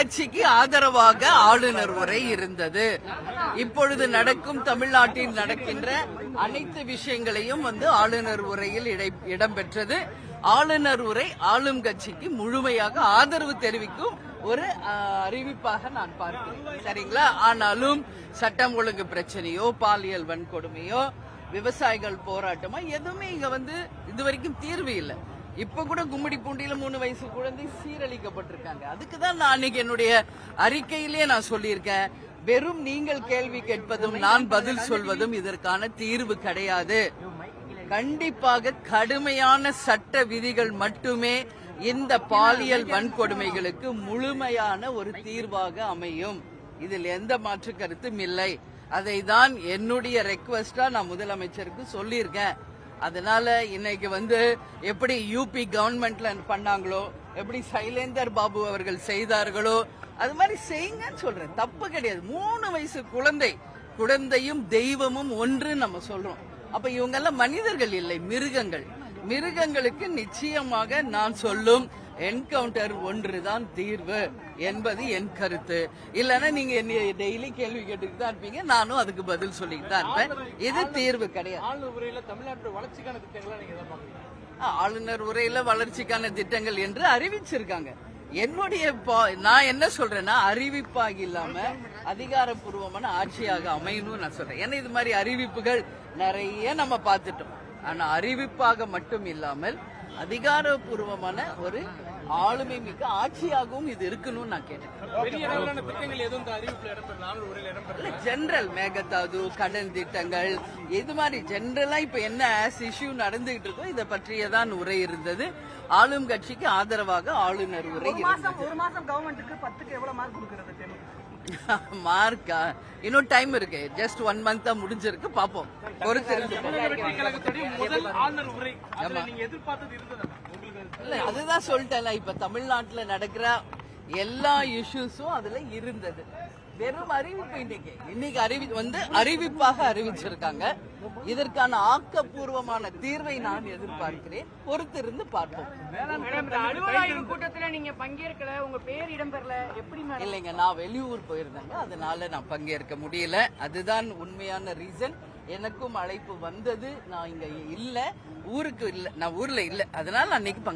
கட்சிக்கு ஆதரவாக ஆளுநர் உரை இருந்தது. இப்பொழுது நடக்கும் தமிழ்நாட்டில் நடக்கின்ற அனைத்து விஷயங்களையும் ஆளுநர் உரையில் இடம்பெற்றது. ஆளுநர் உரை ஆளும் கட்சிக்கு முழுமையாக ஆதரவு தெரிவிக்கும் ஒரு அறிவிப்பாக நான் பார்க்கிறேன். சரிங்களா? ஆனாலும் சட்டம் ஒழுங்கு பிரச்சனையோ, பாலியல் வன்கொடுமையோ, விவசாயிகள் போராட்டமோ எதுவுமே இங்க இதுவரைக்கும் தீர்வு இல்லை. இப்ப கூட கும்மிடி பூண்டியில 3 வயசு குழந்தை சீரழிக்கப்பட்டிருக்காங்க. அதுக்குதான் நான் அன்னைக்கு என்னுடைய அறிக்கையிலேயே நான் சொல்லியிருக்கேன், வெறும் நீங்கள் கேள்வி கேட்பதும் நான் பதில் சொல்வதும் இதற்கான தீர்வு கிடையாது. கண்டிப்பாக கடுமையான சட்ட விதிகள் மட்டுமே இந்த பாலியல் வன்கொடுமைகளுக்கு முழுமையான ஒரு தீர்வாக அமையும். இதில் எந்த மாற்று கருத்தும் இல்லை. அதை தான் என்னுடைய ரெக்வெஸ்டா நான் முதலமைச்சருக்கு சொல்லியிருக்கேன். அதனால இன்னைக்கு எப்படி யூபி கவர்மெண்ட்ல பண்ணாங்களோ, எப்படி சைலேந்தர் பாபு அவர்கள் செய்தார்களோ, அது மாதிரி செய்யுங்கன்னு சொல்றேன். தப்பு கிடையாது. 3 வயசு குழந்தையும் தெய்வமும் ஒன்று நம்ம சொல்றோம். அப்ப இவங்கெல்லாம் மனிதர்கள் இல்லை, மிருகங்கள். மிருகங்களுக்கு நிச்சயமாக நான் சொல்லும் என்கவுண்டர் ஒன்றுதான் தீர்வு என்பது என் கருத்து. இல்லன்னா நீங்க என்ன டெய்லி கேள்வி கேட்டுக்கிட்டு தான் இருப்பீங்க, நானும் அதுக்கு பதில் சொல்லிட்டு தான் இருப்பேன். இது தீர்வு கிடையாது. ஆளுநர் உரையில வளர்ச்சிக்கான திட்டங்கள் என்று அறிவிச்சிருக்காங்க. நான் என்ன சொல்றேன்னா, அறிவிப்பாக இல்லாம அதிகாரப்பூர்வமான ஆட்சியாக அமையணும் நான் சொல்றேன். ஏன்னா இது மாதிரி அறிவிப்புகள் நிறைய நம்ம பார்த்துட்டோம். ஆனா அறிவிப்பாக மட்டும் இல்லாமல் அதிகாரப்பூர்வமான ஒரு ஆளுமை மிக்க ஆட்சியாகவும் இது இருக்கணும்னு நான் கேட்டேன். ஜெனரல் மேகதாது, கடன் திட்டங்கள், இது மாதிரி ஜெனரலா இப்ப என்ன இஷ்யூ நடந்துகிட்டு இருக்கோ இதை பற்றியதான் உரை இருந்தது. ஆளும் கட்சிக்கு ஆதரவாக ஆளுநர் உரை. ஒரு மாசம் கவர்மெண்ட்டுக்கு 10க்கு எவ்வளவு மார்க் கொடுக்கிறது? மார்க்கா? இன்னும் டைம் இருக்கு. ஜஸ்ட் 1 மந்த் தான் முடிஞ்சிருக்கு. பாப்போம். இல்ல, அதுதான் சொல்லிட்டேன். இப்ப தமிழ்நாட்டுல நடக்கிற எல்லா இஷ்யூஸும் அதுல இருந்தது. வெறும் அறிவிப்பு இன்னைக்கு அறிவிப்பாக அறிவிச்சிருக்காங்க. இதற்கான ஆக்கப்பூர்வமான தீர்வை நான் எதிர்பார்க்கிறேன். பொறுத்திருந்து பார்ப்போம். கூட்டத்தில் நீங்க பங்கேற்கல, உங்க பேர் இடம்பெறல, எப்படி? இல்லைங்க, நான் வெளியூர் போயிருந்தேங்க, அதனால நான் பங்கேற்க முடியல. அதுதான் உண்மையான ரீசன். எனக்கும் அழைப்பு வந்தது, நான் இங்க இல்ல, ஊருக்கு இல்ல, நான் ஊர்ல இல்ல, அதனால அன்னைக்கு பங்கேற்க